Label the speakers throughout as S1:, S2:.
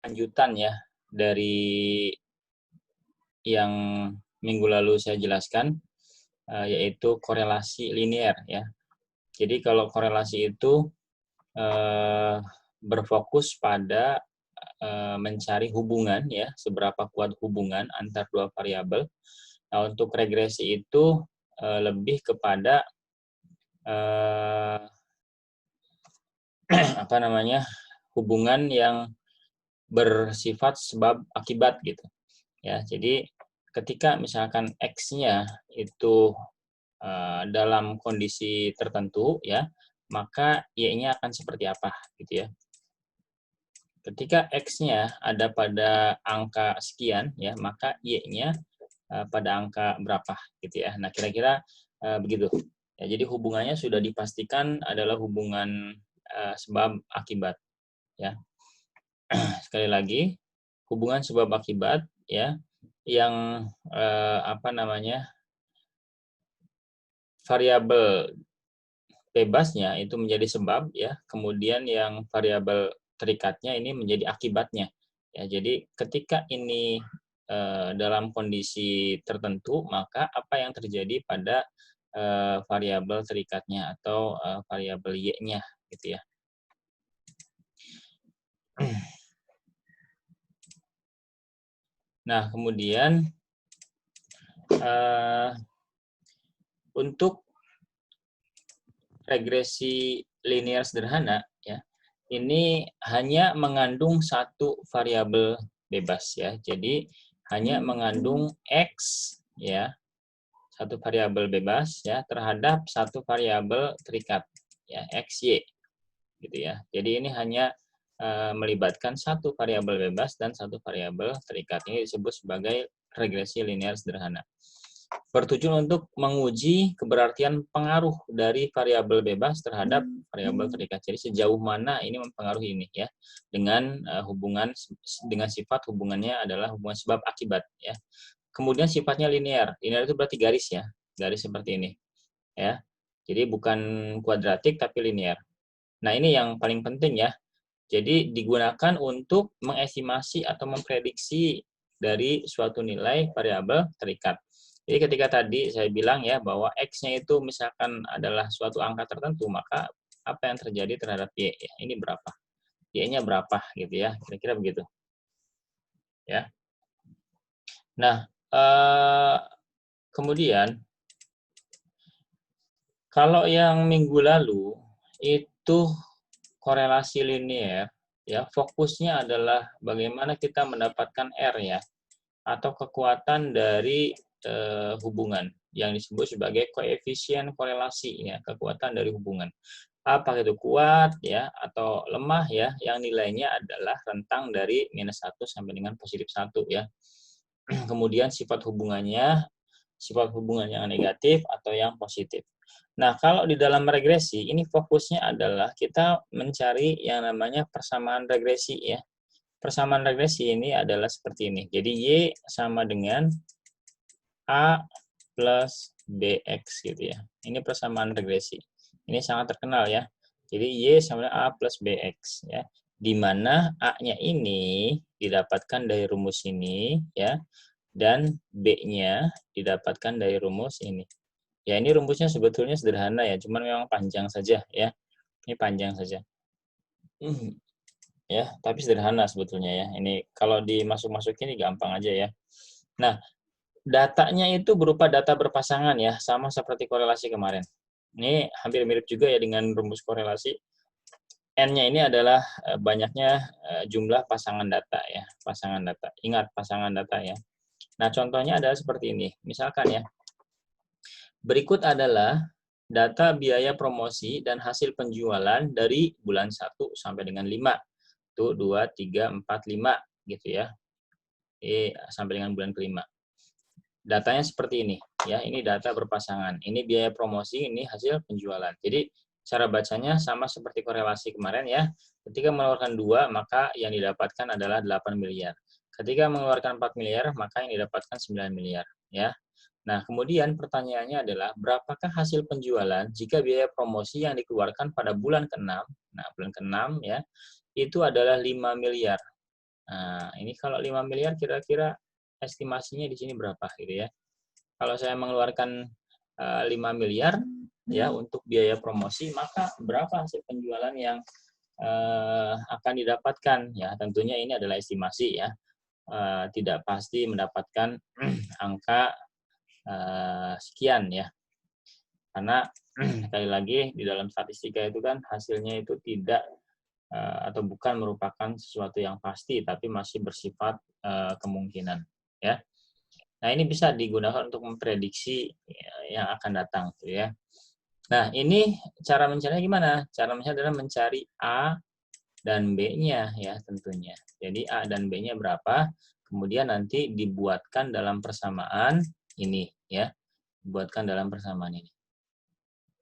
S1: lanjutan ya dari yang minggu lalu saya jelaskan, yaitu korelasi linear ya. Jadi kalau korelasi itu berfokus pada mencari hubungan ya, seberapa kuat hubungan antar dua variabel. Nah, untuk regresi itu lebih kepada apa namanya, hubungan yang bersifat sebab akibat gitu ya. Jadi ketika misalkan X-nya itu dalam kondisi tertentu ya, maka Y-nya akan seperti apa gitu ya. Ketika X-nya ada pada angka sekian ya, maka Y-nya pada angka berapa gitu ya. Nah, kira-kira begitu. Ya, jadi hubungannya sudah dipastikan adalah hubungan sebab akibat ya. Sekali lagi, hubungan sebab akibat ya, yang apa namanya, variabel bebasnya itu menjadi sebab ya, kemudian yang variabel terikatnya ini menjadi akibatnya. Ya, jadi ketika ini dalam kondisi tertentu, maka apa yang terjadi pada variabel terikatnya atau variabel Y-nya gitu ya. Nah, kemudian untuk regresi linear sederhana ya, ini hanya mengandung satu variabel bebas ya. Jadi hanya mengandung X ya, satu variabel bebas ya terhadap satu variabel terikat ya, X, Y gitu ya. Jadi ini hanya melibatkan satu variabel bebas dan satu variabel terikat. Ini disebut sebagai regresi linear sederhana. Bertujuan untuk menguji keberartian pengaruh dari variabel bebas terhadap variabel terikat. Jadi sejauh mana ini mempengaruhi ini ya, dengan hubungan dengan sifat hubungannya adalah hubungan sebab akibat ya. Kemudian sifatnya linear. Linear itu berarti garis ya, garis seperti ini ya. Jadi bukan kuadratik tapi linear. Nah, ini yang paling penting ya. Jadi digunakan untuk mengestimasi atau memprediksi dari suatu nilai variabel terikat. Jadi ketika tadi saya bilang ya bahwa X-nya itu misalkan adalah suatu angka tertentu, maka apa yang terjadi terhadap Y? Ya, ini berapa? Y-nya berapa gitu ya, kira-kira begitu. Ya. Nah, kemudian kalau yang minggu lalu itu korelasi linear, ya fokusnya adalah bagaimana kita mendapatkan R ya, atau kekuatan dari hubungan yang disebut sebagai koefisien korelasi ya, kekuatan dari hubungan. Apakah itu kuat ya atau lemah ya, yang nilainya adalah rentang dari -1 sampai dengan +1 ya. Kemudian sifat hubungannya yang negatif atau yang positif. Nah, kalau di dalam regresi, ini fokusnya adalah kita mencari yang namanya persamaan regresi ya. Persamaan regresi ini adalah seperti ini. Jadi Y sama dengan A plus BX gitu ya. Ini persamaan regresi. Ini sangat terkenal ya. Jadi Y sama dengan A plus BX ya. Di mana A-nya ini didapatkan dari rumus ini ya. Dan B-nya didapatkan dari rumus ini. Ya, ini rumusnya sebetulnya sederhana ya, cuman memang panjang saja ya. Ini panjang saja. Ya, tapi sederhana sebetulnya ya. Ini kalau dimasuk-masukin ini gampang aja ya. Nah, datanya itu berupa data berpasangan ya, sama seperti korelasi kemarin. Ini hampir mirip juga ya dengan rumus korelasi. N-nya ini adalah banyaknya jumlah pasangan data ya, pasangan data. Ingat pasangan data ya. Nah, contohnya adalah seperti ini. Misalkan ya, berikut adalah data biaya promosi dan hasil penjualan dari bulan 1 sampai dengan 5. Itu 2, 3, 4, 5 gitu ya. Sampai dengan bulan kelima. Datanya seperti ini ya, ini data berpasangan. Ini biaya promosi, ini hasil penjualan. Jadi cara bacanya sama seperti korelasi kemarin ya. Ketika mengeluarkan 2, maka yang didapatkan adalah 8 miliar. Ketika mengeluarkan 4 miliar, maka yang didapatkan 9 miliar ya. Nah, kemudian pertanyaannya adalah berapakah hasil penjualan jika biaya promosi yang dikeluarkan pada bulan ke-6, nah bulan ke-6 ya, itu adalah 5 miliar. Nah, ini kalau 5 miliar kira-kira estimasinya di sini berapa gitu ya. Kalau saya mengeluarkan 5 miliar ya untuk biaya promosi, maka berapa hasil penjualan yang akan didapatkan ya. Tentunya ini adalah estimasi ya. Tidak pasti mendapatkan angka sekian ya. Karena sekali lagi di dalam statistika itu kan hasilnya itu tidak atau bukan merupakan sesuatu yang pasti, tapi masih bersifat kemungkinan ya. Nah, ini bisa digunakan untuk memprediksi yang akan datang gitu ya. Nah, ini cara mencarinya gimana? Cara mencari adalah mencari A dan B-nya ya tentunya. Jadi A dan B-nya berapa? Kemudian nanti dibuatkan dalam persamaan ini ya. Dibuatkan dalam persamaan ini.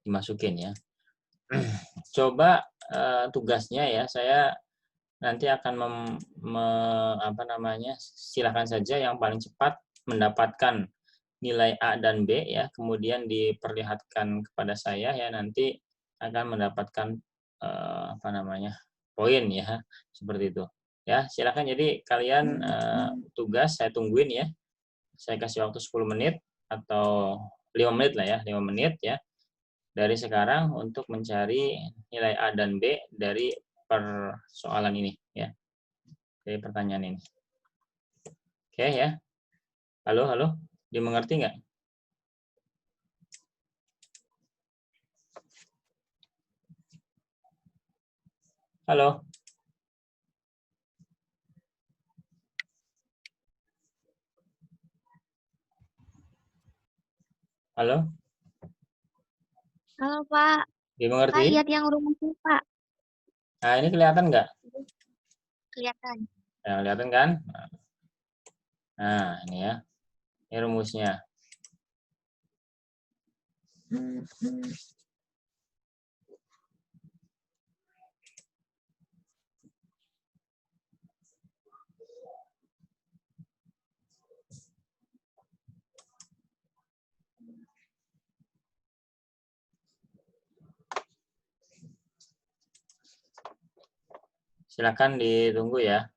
S1: Dimasukin ya. Coba tugasnya ya, saya nanti akan silakan saja yang paling cepat mendapatkan nilai A dan B ya, kemudian diperlihatkan kepada saya ya, nanti akan mendapatkan poin ya, seperti itu. Ya, silakan jadi kalian tugas saya tungguin ya. Saya kasih waktu 10 menit atau 5 menit lah ya, 5 menit ya. Dari sekarang untuk mencari nilai A dan B dari persoalan ini ya. Dari pertanyaan ini. Oke ya. Halo, halo. Dimengerti nggak? Halo. Halo.
S2: Halo Pak, Pak
S1: Dimengerti?
S2: lihat yang rumusnya Pak,
S1: Nah, ini kelihatan nggak?
S2: kelihatan.
S1: Nah, kelihatan kan? Nah, ini ya. Ini rumusnya. Silakan ditunggu ya.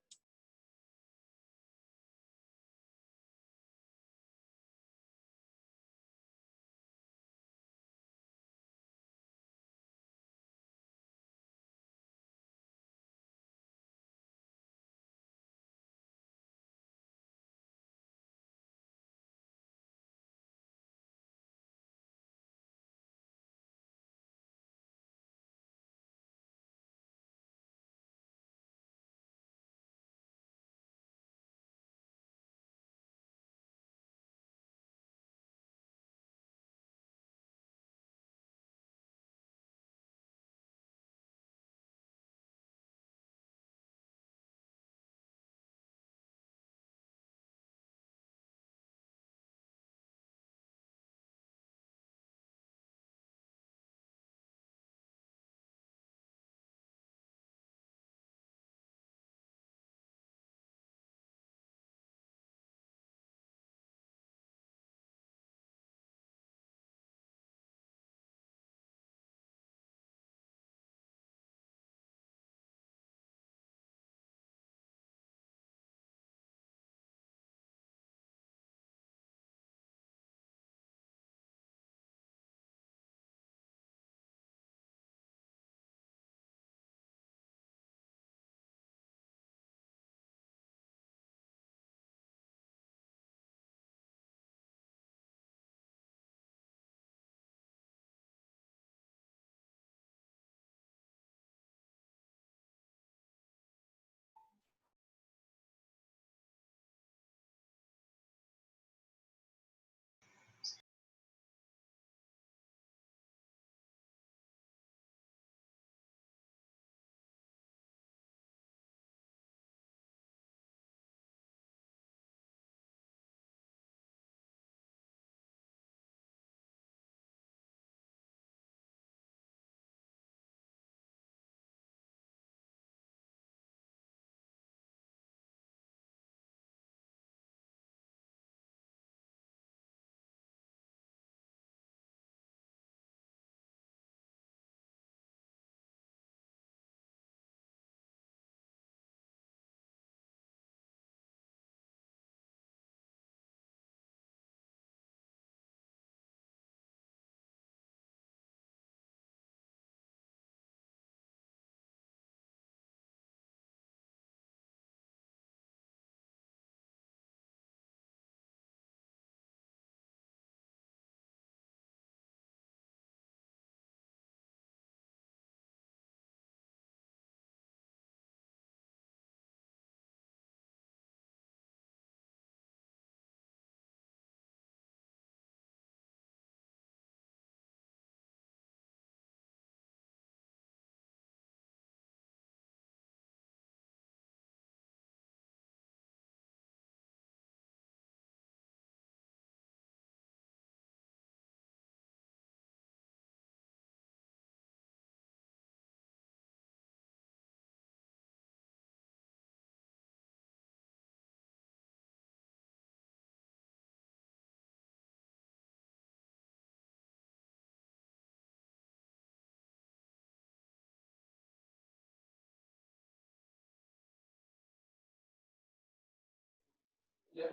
S1: Halo,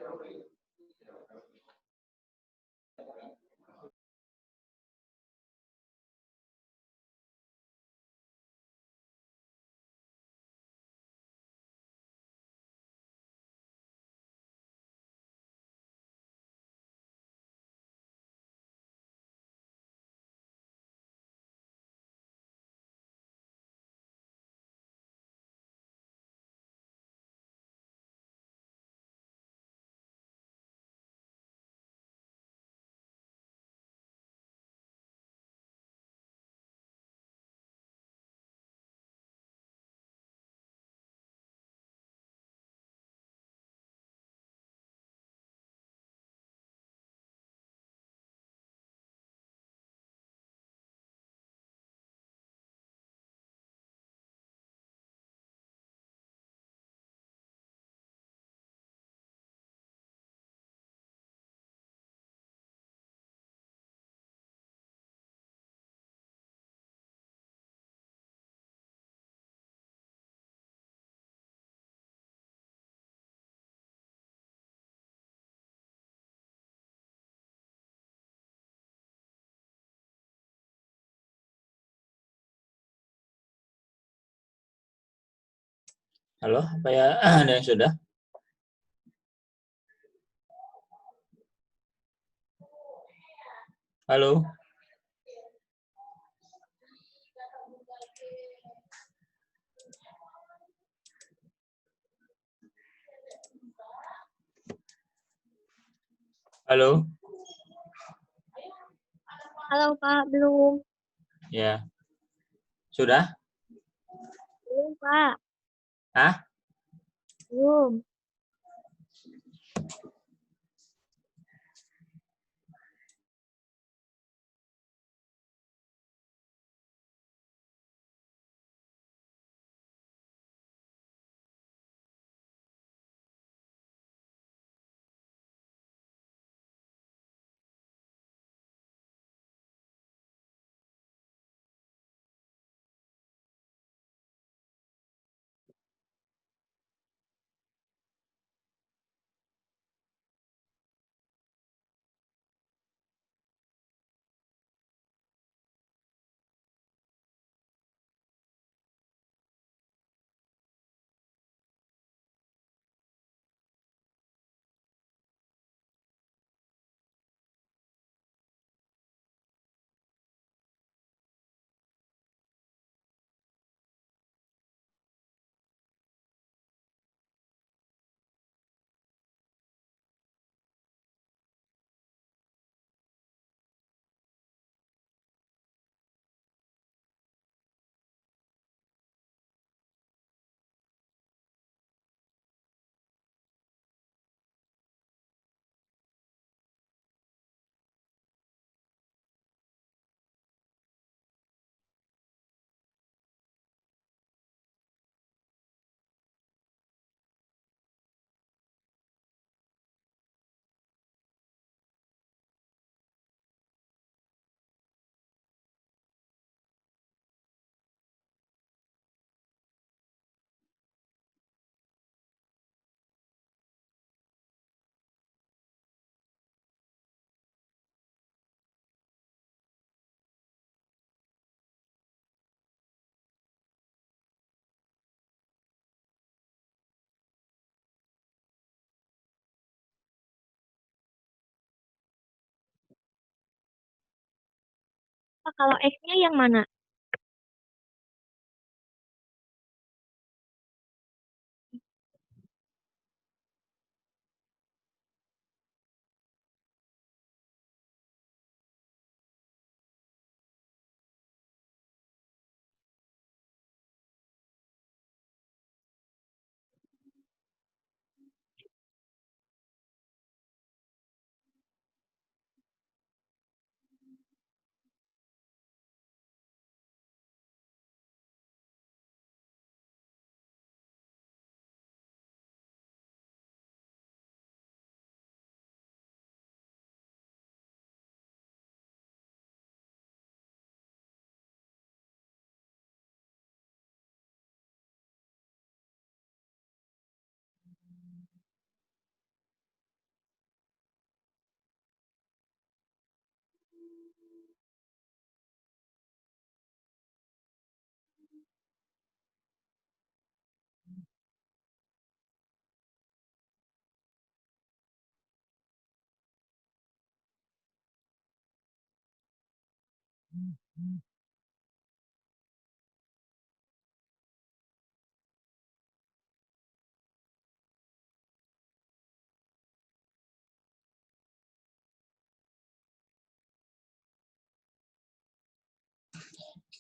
S1: apa ya ada yang sudah? Halo? Halo?
S2: Halo Pak, belum.
S1: Ya, sudah?
S2: Belum Pak,
S1: Ah,
S2: belum. Pak, kalau X-nya yang mana?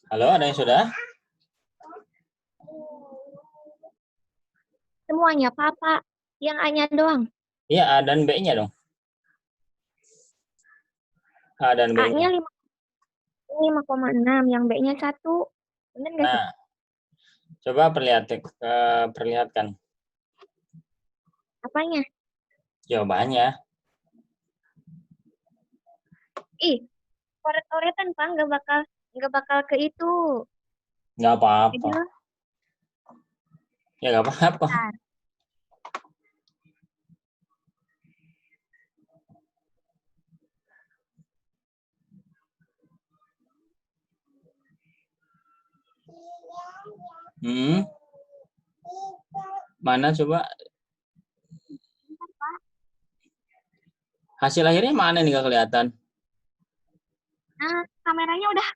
S1: Halo, ada yang sudah?
S2: Semuanya, Pak. Yang A-nya doang.
S1: Iya, A dan B-nya dong. A dan B-nya.
S2: A-nya 5,6, yang B-nya 1. Benar nggak sih?
S1: Nah, coba perlihatkan
S2: Apanya?
S1: jawabannya.
S2: Ih, coret-coretan, Pak. Nggak bakal ke itu.
S1: Nggak
S2: Jadi
S1: apa-apa.
S2: lo,
S1: Ya, nggak apa-apa.
S2: bentar.
S1: Mana coba?
S2: Bentar, Pak.
S1: Hasil akhirnya mana nih nggak kelihatan?
S2: Nah, kameranya udah.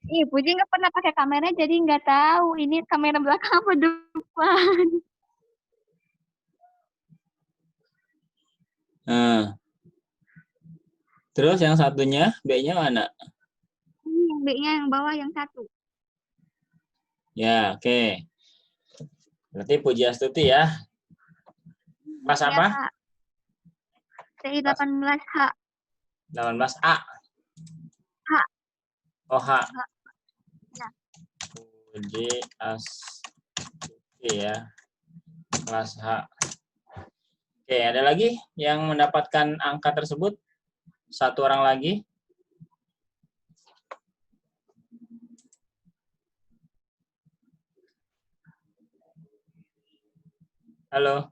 S2: Ih, Puji nggak pernah pakai kamera, jadi nggak tahu ini kamera belakang apa depan.
S1: Nah, terus yang satunya, B-nya mana?
S2: Ini yang B-nya yang bawah yang 1.
S1: Ya, oke. Berarti Pujiastuti ya. Kelas
S2: Iya,
S1: apa?
S2: Pak. TI
S1: Kelas
S2: 18H.
S1: 18A.
S2: H.
S1: Oh, H.
S2: H. Ya.
S1: Pujiastuti ya. Kelas H. Oke, ada lagi yang mendapatkan angka tersebut? Satu orang lagi. Halo.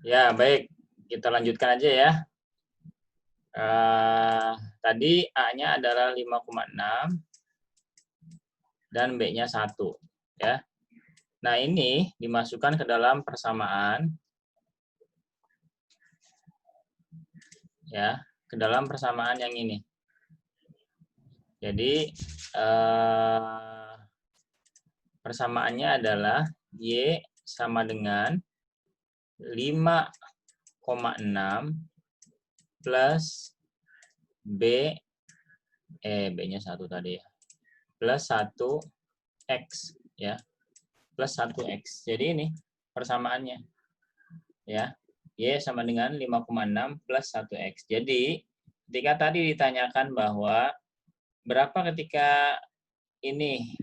S1: Ya, baik. Kita lanjutkan aja ya. Tadi A-nya adalah 5,6 dan B-nya 1. Ya. Nah, ini dimasukkan ke dalam persamaan. Ya, ke dalam persamaan yang ini. Jadi, persamaannya adalah Y sama dengan 5,6 plus B-nya 1 tadi ya. Plus 1X ya. Plus 1X. Jadi ini persamaannya. Ya. Y sama dengan 5,6 plus 1X. Jadi, ketika tadi ditanyakan bahwa berapa ketika ini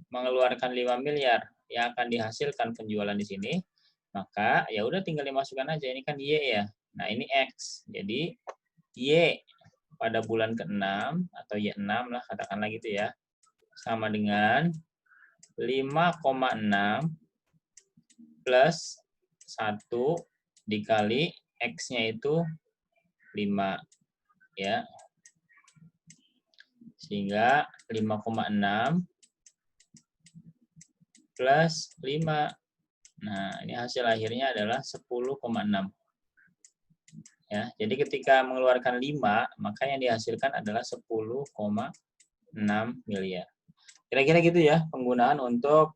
S1: mengeluarkan 5 miliar yang akan dihasilkan penjualan di sini, maka ya udah tinggal dimasukkan aja. Ini kan Y ya. Nah, ini X. Jadi Y pada bulan ke-6 atau Y6 lah katakanlah gitu ya. Sama dengan 5,6 plus 1 dikali X-nya itu 5 ya. Sehingga 5,6 plus 5. Nah, ini hasil akhirnya adalah 10,6. Ya, jadi ketika mengeluarkan 5, maka yang dihasilkan adalah 10,6 miliar. Kira-kira gitu ya penggunaan untuk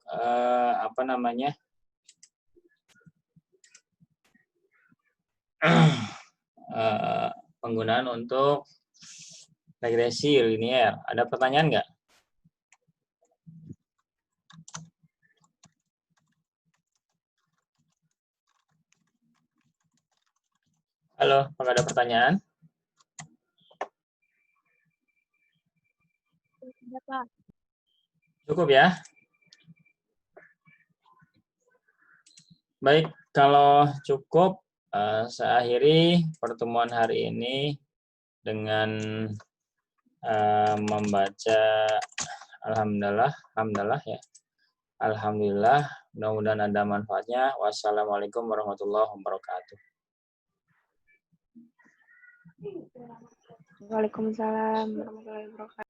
S1: penggunaan untuk regresi linier. Ada pertanyaan nggak? Halo, apakah ada pertanyaan?
S2: Iya, Pak.
S1: Cukup ya? Baik, kalau cukup, saya akhiri pertemuan hari ini dengan membaca alhamdulillah ya. Alhamdulillah, mudah-mudahan ada manfaatnya. Wassalamualaikum warahmatullahi wabarakatuh.
S3: Waalaikumsalam warahmatullahi wabarakatuh.